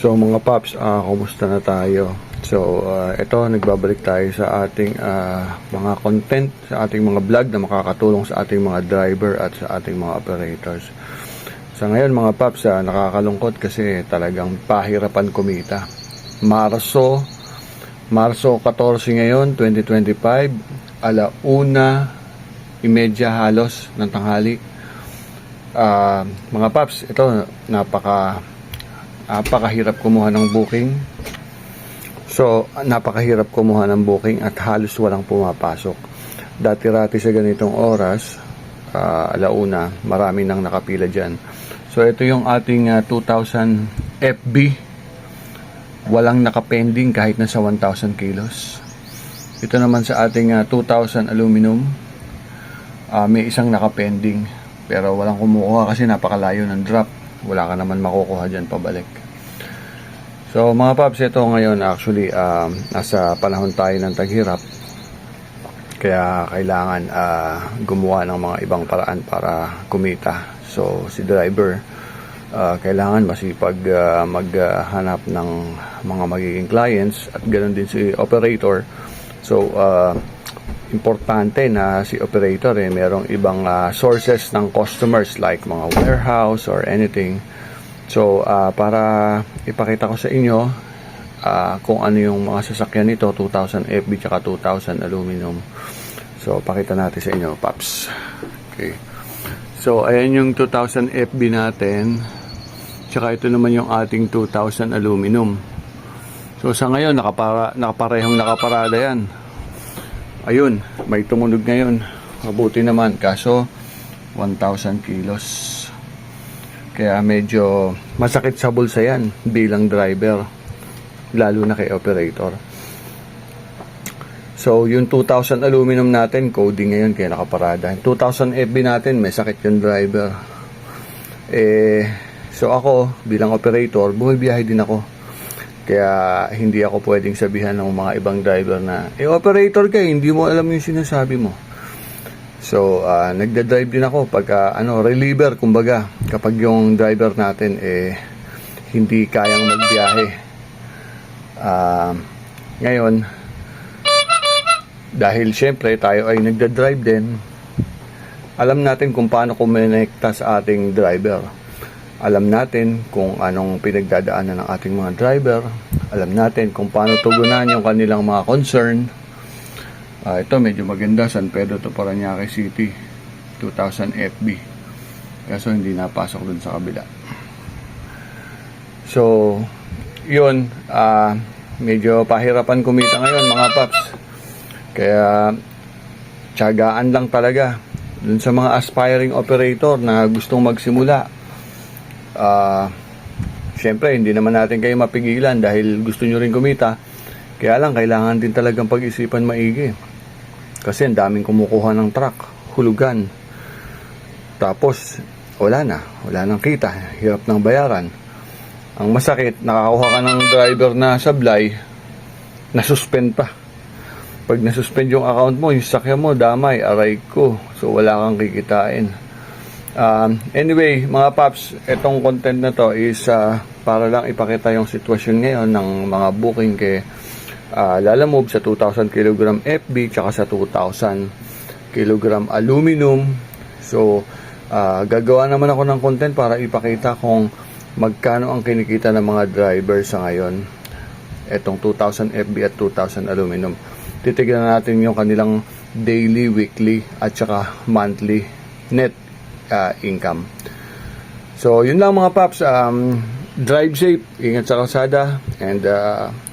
So mga paps, kumusta na tayo? So ito, nagbabalik tayo sa ating mga content, sa ating mga vlog na makakatulong sa ating mga driver at sa ating mga operators. Sa ngayon mga paps, nakakalungkot kasi talagang pahirapan kumita. Marso 14 ngayon, 2025, 1:30 halos ng tanghali. Mga paps, ito napakahirap kumuha ng booking. So, napakahirap kumuha ng booking at halos walang pumapasok. Dati-rati sa ganitong oras, 1:00, marami nang nakapila dyan. So, ito yung ating 2,000 FB. Walang nakapending kahit nasa 1,000 kilos. Ito naman sa ating 2,000 aluminum. May isang nakapending. Pero walang kumukuha kasi napakalayo ng drop. Wala ka naman makukuha dyan pabalik. So mga paps, ito ngayon actually nasa panahon tayo ng taghirap. Kaya kailangan gumawa ng mga ibang paraan para kumita. So si driver kailangan masipag maghanap ng mga magiging clients at ganoon din si operator. So importante na si operator merong ibang sources ng customers like mga warehouse or anything. So para ipakita ko sa inyo kung ano yung mga sasakyan nito, 2,000 FB tsaka 2,000 aluminum. So pakita natin sa inyo, paps. Okay. So ayan yung 2,000 FB natin. Tsaka ito naman yung ating 2,000 aluminum. So sa ngayon nakaparehong nakaparada yan. Ayun, may tumunog ngayon. Mabuti naman, kaso 1,000 kilos. Kaya medyo masakit sa bulsa yan bilang driver, lalo na kay operator. So yung 2,000 aluminum natin, coding ngayon kaya nakaparada. 2,000 FB natin, may sakit yung driver. So ako bilang operator, bumibiyahe din ako. Kaya hindi ako pwedeng sabihan ng mga ibang driver na operator ka, hindi mo alam yung sinasabi mo. So nagda-drive din ako pag reliever kumbaga, kapag yung driver natin hindi kayang magbiyahe. Ngayon dahil syempre tayo ay nagda-drive din, alam natin kung paano kumonekta sa ating driver. Alam natin kung anong pinagdadaanan ng ating mga driver. Alam natin kung paano tugunan yung kanilang mga concern. Ito medyo maganda, San Pedro to Parañaque City, 2,000 FB. Kaso hindi napasok dun sa kabila. So, yun, medyo pahirapan kumita ngayon mga paps. Kaya, tiyagaan lang talaga. Dun sa mga aspiring operator na gustong magsimula, syempre hindi naman natin kayo mapigilan dahil gusto nyo rin kumita. Kaya lang kailangan din talagang pag-isipan maigi, kasi ang daming kumukuha ng truck, hulugan, tapos wala nang kita, hirap ng bayaran. Ang masakit, nakakuha ka ng driver na sablay, nasuspend pa. Pag nasuspend yung account mo, yung sakya mo damay, aray ko, so wala kang kikitain. Anyway, mga paps, itong content na to is para lang ipakita yung sitwasyon ngayon ng mga booking kay Lalamove sa 2,000 kg FB tsaka sa 2,000 kg aluminum. So, gagawa naman ako ng content para ipakita kung magkano ang kinikita ng mga driver sa ngayon. Itong 2,000 FB at 2,000 aluminum. Titignan natin yung kanilang daily, weekly at tsaka monthly net income. So yun lang mga paps, drive safe, ingat sa kalsada, and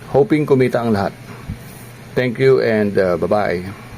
hoping kumita ang lahat. Thank you and bye bye.